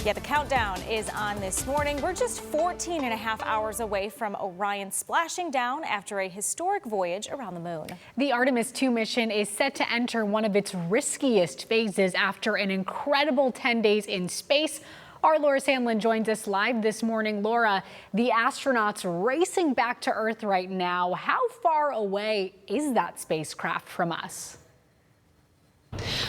Yeah, the countdown is on this morning. We're just 14 and a half hours away from Orion splashing down after a historic voyage around the moon. The Artemis II mission is set to enter one of its riskiest phases after an incredible 10 days in space. Our Laura Sandlin joins us live this morning. Laura, the astronauts racing back to Earth right now. How far away is that spacecraft from us?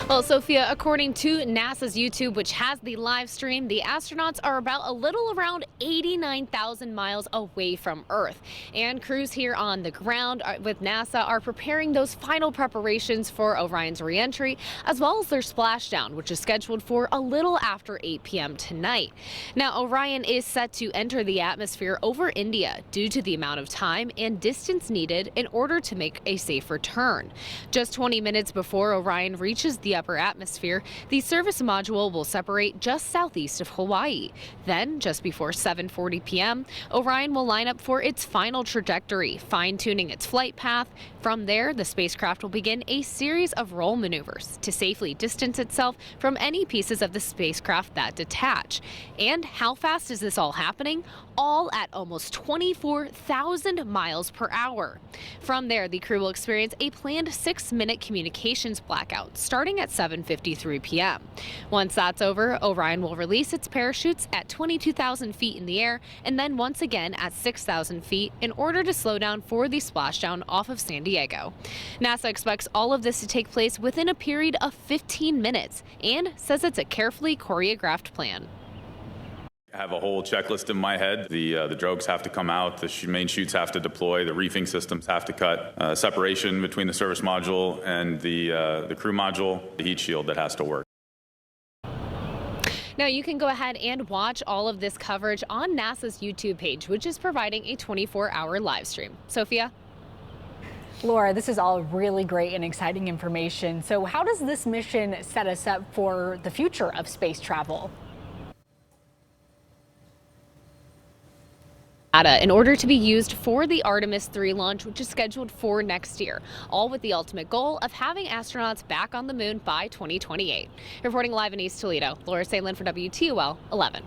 Well, Sophia, according to NASA's YouTube, which has the live stream, the astronauts are about a little around 89,000 miles away from Earth. And crews here on the ground with NASA are preparing those final preparations for Orion's re-entry, as well as their splashdown, which is scheduled for a little after 8 p.m. tonight. Now, Orion is set to enter the atmosphere over India due to the amount of time and distance needed in order to make a safe return. Just 20 minutes before Orion reaches the upper atmosphere, the service module will separate just southeast of Hawaii. Then, just before 7:40 p.m., Orion will line up for its final trajectory, fine-tuning its flight path. From there, the spacecraft will begin a series of roll maneuvers to safely distance itself from any pieces of the spacecraft that detach. And how fast is this all happening? All at almost 24,000 miles per hour. From there, the crew will experience a planned 6-minute communications blackout starting at 7:53 p.m. Once that's over, Orion will release its parachutes at 22,000 feet in the air and then once again at 6,000 feet in order to slow down for the splashdown off of San Diego. NASA expects all of this to take place within a period of 15 minutes and says it's a carefully choreographed plan. I have a whole checklist in my head. The drogues have to come out, the main chutes have to deploy, the reefing systems have to cut, separation between the service module and the crew module, the heat shield that has to work. Now, you can go ahead and watch all of this coverage on NASA's YouTube page, which is providing a 24-hour live stream. Sophia? Laura, this is all really great and exciting information. So how does this mission set us up for the future of space travel? In order to be used for the Artemis III launch, which is scheduled for next year, all with the ultimate goal of having astronauts back on the moon by 2028. Reporting live in East Toledo, Laura Sandlin for WTOL 11.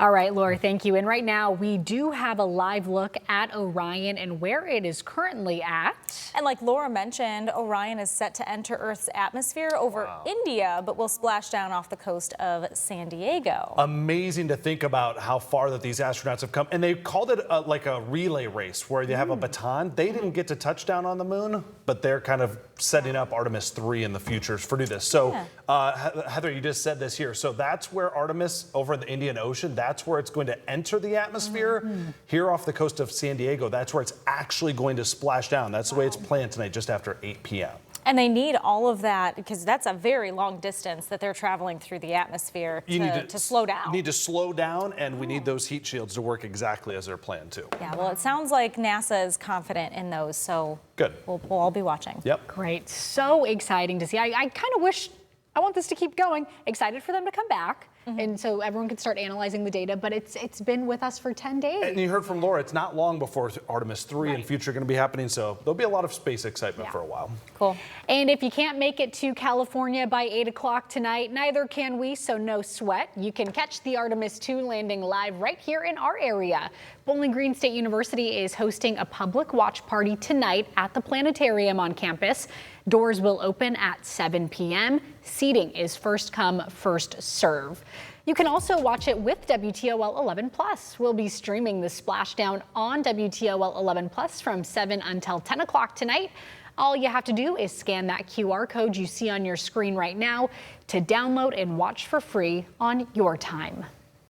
All right, Laura, thank you. And right now we do have a live look at Orion and where it is currently at. And like Laura mentioned, Orion is set to enter Earth's atmosphere over India, but will splash down off the coast of San Diego. Amazing to think about how far that these astronauts have come. And they called it like a relay race where they have a baton. They didn't get to touch down on the moon, but they're kind of setting up Artemis III in the future for do this. So Heather, you just said this here. So that's where Artemis over in the Indian Ocean, that's where it's going to enter the atmosphere. Here off the coast of San Diego, that's where it's actually going to splash down. That's the way it's planned tonight, just after 8 p.m. And they need all of that because that's a very long distance that they're traveling through the atmosphere to slow down. You need to slow down, and we need those heat shields to work exactly as they're planned to. Yeah, well, it sounds like NASA is confident in those, so good. We'll all be watching. Yep. Great. So exciting to see. I kind of wish, I want this to keep going. Excited for them to come back. And so everyone can start analyzing the data, but it's been with us for 10 days. And you heard from Laura, it's not long before Artemis III and future going to be happening, so there'll be a lot of space excitement for a while. Cool. And if you can't make it to California by 8 o'clock tonight, neither can we, so no sweat. You can catch the Artemis II landing live right here in our area. Bowling Green State University is hosting a public watch party tonight at the planetarium on campus. Doors will open at 7 p.m. Seating is first come, first serve. You can also watch it with WTOL 11 Plus. We'll be streaming the splashdown on WTOL 11 Plus from 7 until 10 o'clock tonight. All you have to do is scan that QR code you see on your screen right now to download and watch for free on your time.